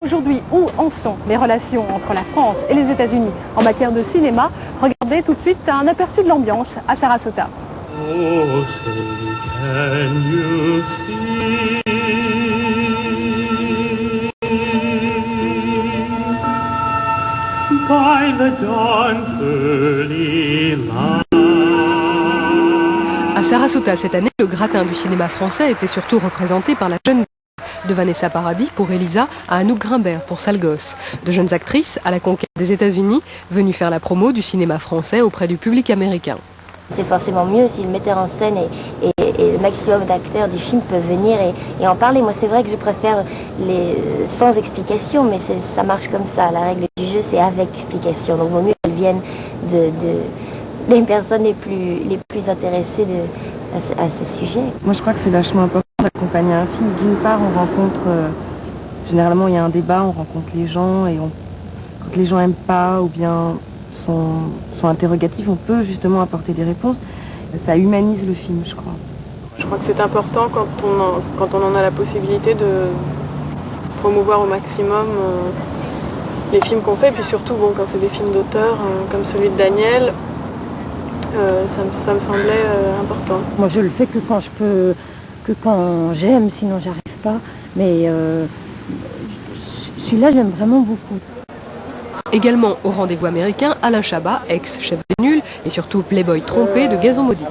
Aujourd'hui, où en sont les relations entre la France et les États-Unis en matière de cinéma? Regardez tout de suite un aperçu de l'ambiance à Sarasota. Oh, say, can you see by the dawn's early light? À Sarasota cette année, le gratin du cinéma français était surtout représenté par la jeune de Vanessa Paradis pour Elisa à Anouk Grimbert pour Sale Gosse. De jeunes actrices à la conquête des États-Unis, venues faire la promo du cinéma français auprès du public américain. C'est forcément mieux si le metteur en scène et le maximum d'acteurs du film peuvent venir et en parler. Moi, c'est vrai que je préfère sans explication, mais ça marche comme ça. La règle du jeu, c'est avec explication. Donc, il vaut mieux qu'elles viennent des personnes les plus intéressées à ce sujet. Moi, je crois que c'est vachement important d'accompagner un film. D'une part, on rencontre, généralement, il y a un débat, on rencontre les gens, et quand les gens n'aiment pas ou bien sont interrogatifs, on peut justement apporter des réponses. Ça humanise le film, je crois. Je crois que c'est important quand on en a la possibilité de promouvoir au maximum les films qu'on fait, et puis surtout quand c'est des films d'auteur comme celui de Daniel, ça me semblait important. Moi je le fais que quand je peux, que quand j'aime, sinon j'arrive pas, mais celui-là j'aime vraiment beaucoup. Également au rendez-vous américain, Alain Chabat, ex-chef des nuls et surtout playboy trompé de Gazon Maudit.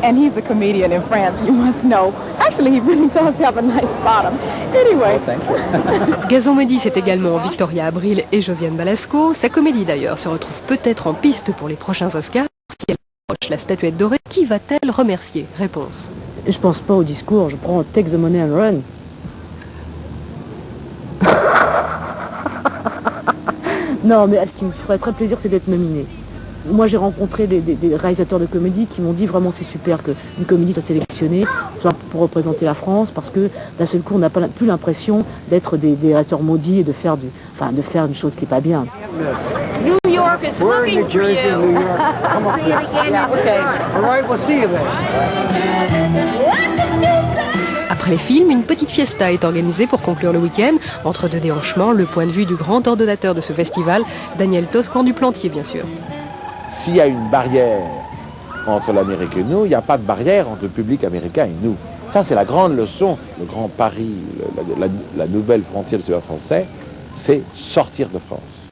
And he's a comedian in France, you must know. Actually, he really does have a nice bottom. Anyway. Gazon Maudit, c'est également Victoria Abril et Josiane Balasco. Sa comédie d'ailleurs se retrouve peut-être en piste pour les prochains Oscars. Si elle approche la statuette dorée, qui va-t-elle remercier? Réponse. Je pense pas au discours, je prends Take the Money and Run. Non, mais ce qui me ferait très plaisir, c'est d'être nominé. Moi, j'ai rencontré des réalisateurs de comédie qui m'ont dit vraiment c'est super qu'une comédie soit sélectionnée, soit pour représenter la France, parce que d'un seul coup, on n'a plus l'impression d'être des réalisateurs maudits et de faire une chose qui n'est pas bien. New York is looking for you. New York. Come on. Yeah, okay. All right, we'll see you there. Après les films, une petite fiesta est organisée pour conclure le week-end. Entre deux déhanchements, le point de vue du grand ordonnateur de ce festival, Daniel Toscan du Plantier, bien sûr. S'il y a une barrière entre l'Amérique et nous, il n'y a pas de barrière entre le public américain et nous. Ça, c'est la grande leçon, le grand pari, la nouvelle frontière du cinéma français, c'est sortir de France.